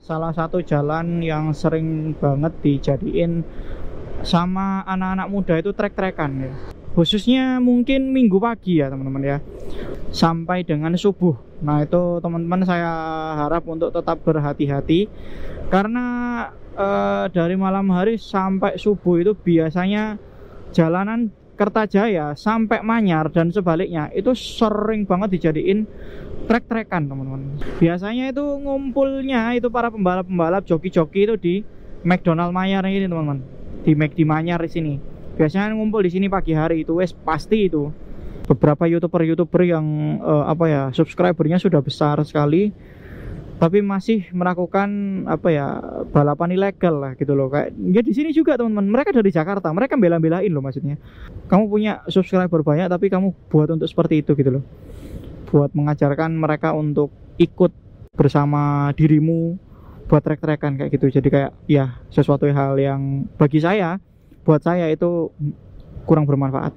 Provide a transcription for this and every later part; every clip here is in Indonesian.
salah satu jalan yang sering banget dijadiin sama anak-anak muda itu trek-trekan ya. Khususnya mungkin minggu pagi ya teman-teman ya, sampai dengan subuh. Nah itu teman-teman saya harap untuk tetap berhati-hati, karena dari malam hari sampai subuh itu biasanya jalanan Kertajaya sampai Manyar dan sebaliknya itu sering banget dijadiin trek-trekan teman-teman. Biasanya itu ngumpulnya itu para pembalap-pembalap, joki-joki itu di McDonald Manyar ini teman-teman, di McD Manyar di sini. Biasanya ngumpul di sini pagi hari itu wes pasti itu. Beberapa youtuber yang subscribernya sudah besar sekali, tapi masih melakukan balapan ilegal lah gitu loh. Kayak ya di sini juga teman-teman, mereka dari Jakarta, mereka bela-belain loh, maksudnya kamu punya subscriber banyak tapi kamu buat untuk seperti itu gitu loh, buat mengajarkan mereka untuk ikut bersama dirimu buat trek-trekan kayak gitu. Jadi kayak ya sesuatu hal yang bagi saya, buat saya itu kurang bermanfaat.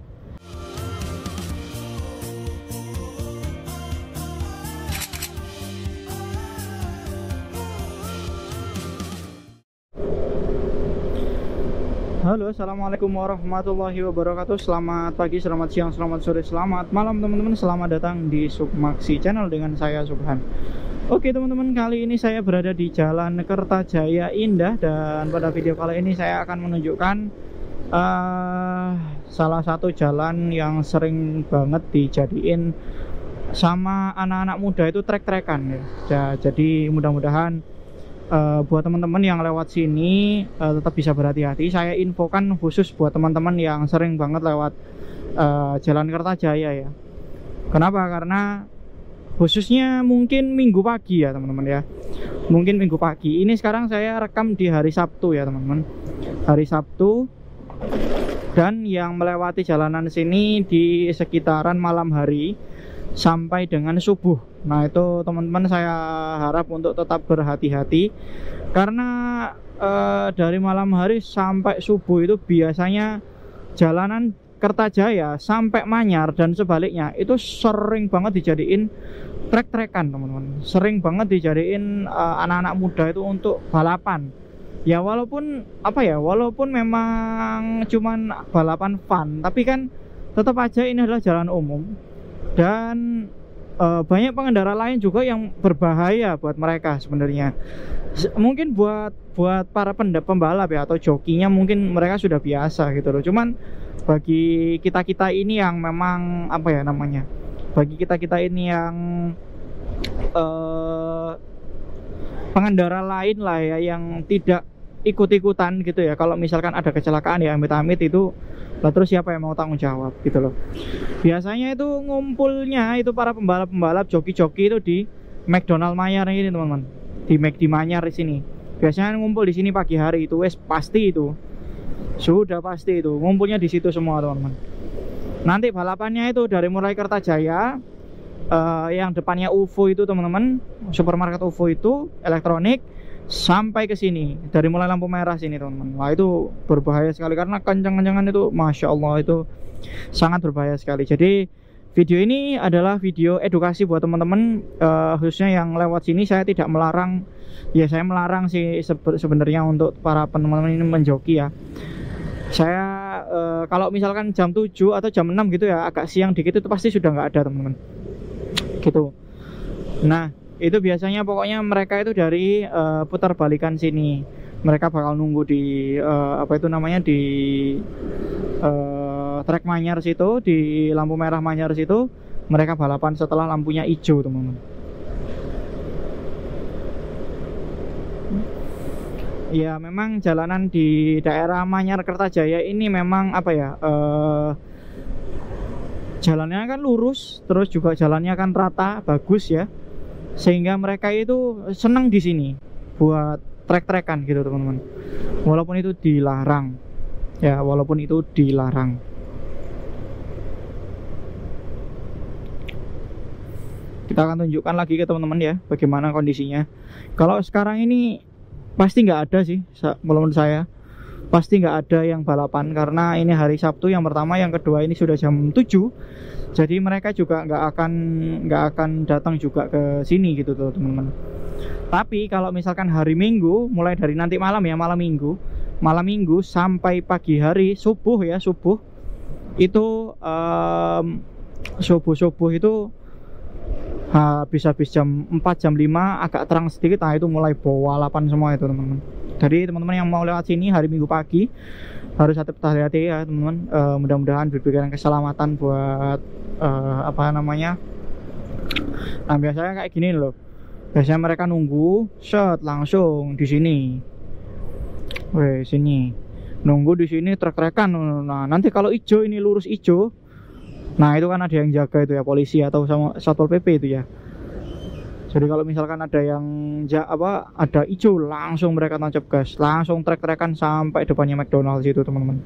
Halo, assalamualaikum warahmatullahi wabarakatuh. Selamat pagi, selamat siang, selamat sore, selamat malam teman-teman. Selamat datang di Submaksi Channel dengan saya Subhan. Oke teman-teman, kali ini saya berada di Jalan Kertajaya Indah, dan pada video kali ini saya akan menunjukkan salah satu jalan yang sering banget dijadiin sama anak-anak muda itu trek-trekan ya. Jadi mudah-mudahan buat teman-teman yang lewat sini tetap bisa berhati-hati. Saya infokan khusus buat teman-teman yang sering banget lewat Jalan Kertajaya ya. Kenapa? Karena khususnya mungkin minggu pagi ya teman-teman ya. Mungkin minggu pagi. Ini sekarang saya rekam di hari Sabtu ya teman-teman. Hari Sabtu, dan yang melewati jalanan sini di sekitaran malam hari sampai dengan subuh. Nah itu teman-teman saya harap untuk tetap berhati-hati, karena dari malam hari sampai subuh itu biasanya jalanan Kertajaya sampai Manyar dan sebaliknya itu sering banget dijadiin trek-trekan teman-teman. Sering banget dijadiin anak-anak muda itu untuk balapan. Ya walaupun walaupun memang cuman balapan fun, tapi kan tetap aja ini adalah jalan umum. Dan banyak pengendara lain juga yang berbahaya buat mereka sebenarnya. Mungkin buat para pembalap ya atau jokinya mungkin mereka sudah biasa gitu loh. Cuman bagi kita ini yang memang bagi kita ini yang pengendara lain lah ya, yang tidak ikut-ikutan gitu ya. Kalau misalkan ada kecelakaan ya amit-amit itu, lah terus siapa yang mau tanggung jawab gitu loh. Biasanya itu ngumpulnya itu para pembalap-pembalap, joki-joki itu di McDonald Manyar ini teman-teman, di McD Manyar di sini. Biasanya ngumpul di sini pagi hari itu wes pasti itu. Sudah pasti itu ngumpulnya di situ semua teman-teman. Nanti balapannya itu dari mulai Kertajaya yang depannya UFO itu teman-teman, supermarket UFO itu elektronik, sampai ke sini dari mulai lampu merah sini teman-teman. Wah itu berbahaya sekali karena kencang-kencangan itu, masya Allah, itu sangat berbahaya sekali. Jadi video ini adalah video edukasi buat teman-teman, khususnya yang lewat sini. Saya tidak melarang ya, saya melarang sih sebenarnya untuk para teman-teman ini menjoki ya. Saya kalau misalkan jam 7 atau jam 6 gitu ya, agak siang dikit itu pasti sudah nggak ada teman-teman gitu. Nah itu biasanya pokoknya mereka itu dari putar balikan sini. Mereka bakal nunggu di di trek Manyar situ, di lampu merah Manyar situ. Mereka balapan setelah lampunya hijau teman-teman. Ya memang jalanan di daerah Manyar Kertajaya ini memang jalannya kan lurus, terus juga jalannya kan rata, bagus ya, sehingga mereka itu senang di sini buat trek-trekan gitu teman-teman. Walaupun itu dilarang ya, walaupun itu dilarang. Kita akan tunjukkan lagi ke teman-teman ya bagaimana kondisinya. Kalau sekarang ini pasti nggak ada sih, menurut saya pasti nggak ada yang balapan, karena ini hari Sabtu yang pertama, yang kedua ini sudah jam 7. Jadi mereka juga nggak akan datang juga ke sini gitu tuh teman-teman. Tapi kalau misalkan hari Minggu, mulai dari nanti malam ya, malam Minggu sampai pagi hari subuh ya, subuh itu subuh itu habis jam 4 jam 5 agak terang sedikit. Nah itu mulai balapan semua itu teman-teman. Jadi teman-teman yang mau lewat sini hari Minggu pagi harus hati-hati ya teman-teman. Mudah-mudahan diberikan keselamatan buat apa namanya. Nah biasanya kayak gini loh. Biasanya mereka nunggu set langsung di sini. Weh sini. Nunggu di sini trek-trekan. Nah nanti kalau hijau ini lurus hijau. Nah itu kan ada yang jaga itu ya, polisi atau sama Satpol PP itu ya. Jadi kalau misalkan ada yang ada hijau, langsung mereka tancap gas, langsung trek-trekan sampai depannya McDonald's itu teman-teman.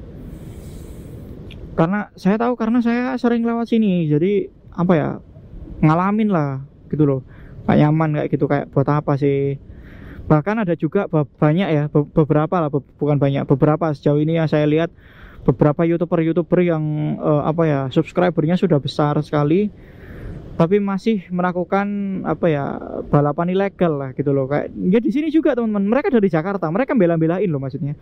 Karena saya sering lewat sini, jadi apa ya, ngalamin lah gitu loh, kayak nyaman kayak gitu, kayak buat apa sih. Bahkan ada juga banyak ya, beberapa lah, bukan banyak, beberapa sejauh ini yang saya lihat, beberapa youtuber yang subscribernya sudah besar sekali, tapi masih melakukan balapan ilegal lah gitu loh. Kayak ya di sini juga teman-teman, mereka dari Jakarta, mereka bela-belain loh, maksudnya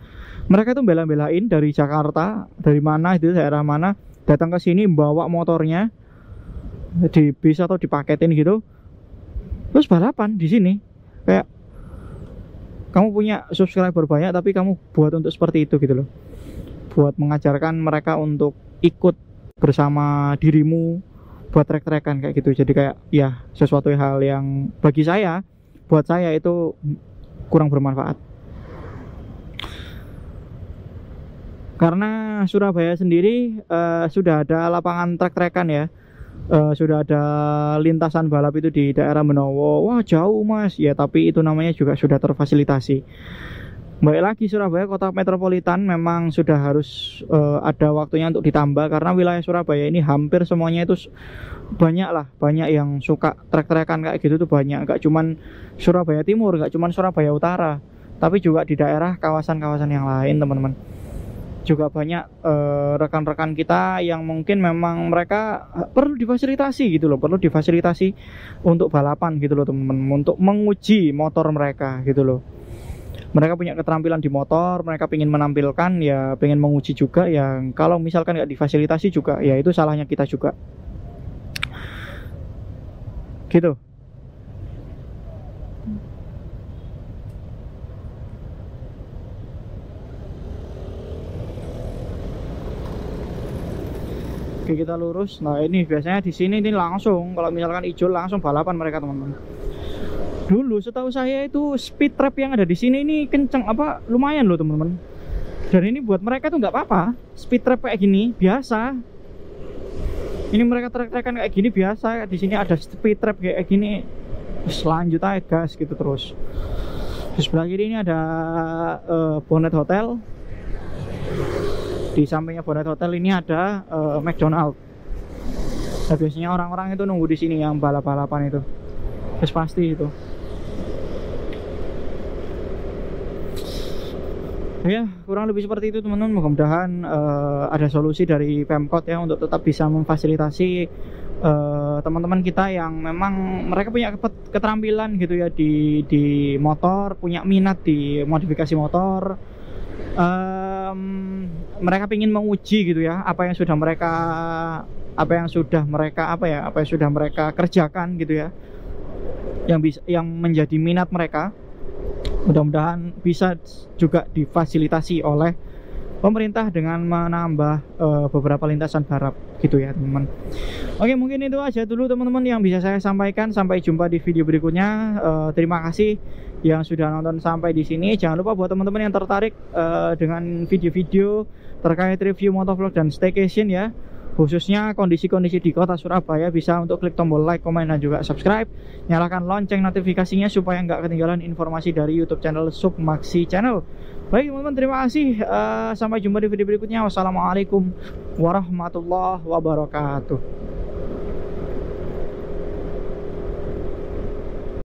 mereka tuh bela-belain dari Jakarta, dari mana itu, daerah mana, datang ke sini bawa motornya di bis atau dipaketin gitu, terus balapan di sini. Kayak kamu punya subscriber banyak tapi kamu buat untuk seperti itu gitu loh, buat mengajarkan mereka untuk ikut bersama dirimu, buat trek-trekan kayak gitu. Jadi kayak ya sesuatu hal yang bagi saya, buat saya itu kurang bermanfaat. Karena Surabaya sendiri sudah ada lapangan trek-trekan ya, sudah ada lintasan balap itu di daerah Benowo. Wah jauh mas ya, tapi itu namanya juga sudah terfasilitasi. Baik lagi Surabaya kota metropolitan memang sudah harus ada waktunya untuk ditambah, karena wilayah Surabaya ini hampir semuanya itu banyak yang suka trek-trekan kayak gitu tuh banyak. Gak cuman Surabaya Timur, gak cuman Surabaya Utara, tapi juga di daerah kawasan-kawasan yang lain teman-teman. Juga banyak rekan-rekan kita yang mungkin memang mereka perlu difasilitasi gitu loh, perlu difasilitasi untuk balapan gitu loh teman-teman, untuk menguji motor mereka gitu loh. Mereka punya keterampilan di motor, mereka ingin menampilkan ya, pengen menguji juga. Yang kalau misalkan nggak difasilitasi juga, ya itu salahnya kita juga. Gitu. Oke kita lurus. Nah ini biasanya di sini ini langsung, kalau misalkan hijau langsung balapan mereka teman-teman. Dulu setahu saya itu speed trap yang ada di sini ini kenceng lumayan loh teman-teman. Dan ini buat mereka tuh nggak apa-apa, speed trap kayak gini biasa. Ini mereka trek-trekan kayak gini biasa. Di sini ada speed trap kayak gini, selanjut aja gas gitu terus. Di sebelah kiri ini ada Bonnet Hotel. Di sampingnya Bonnet Hotel ini ada McDonald's. Nah, biasanya orang-orang itu nunggu di sini yang balap-balapan itu. Terus pasti itu. Ya kurang lebih seperti itu teman-teman. Mudah-mudahan ada solusi dari Pemkot ya untuk tetap bisa memfasilitasi teman-teman kita yang memang mereka punya keterampilan gitu ya di motor, punya minat di modifikasi motor. Mereka ingin menguji gitu ya apa yang sudah mereka kerjakan gitu ya, yang menjadi minat mereka. Mudah-mudahan bisa juga difasilitasi oleh pemerintah dengan menambah beberapa lintasan balap gitu ya teman-teman. Oke mungkin itu aja dulu teman-teman yang bisa saya sampaikan. Sampai jumpa di video berikutnya. Terima kasih yang sudah nonton sampai di sini. Jangan lupa buat teman-teman yang tertarik dengan video-video terkait review motovlog dan staycation ya, khususnya kondisi-kondisi di kota Surabaya, bisa untuk klik tombol like, komen, dan juga subscribe. Nyalakan lonceng notifikasinya supaya nggak ketinggalan informasi dari YouTube channel Sukmaksi Channel. Baik teman-teman, terima kasih. Sampai jumpa di video berikutnya. Wassalamualaikum warahmatullahi wabarakatuh.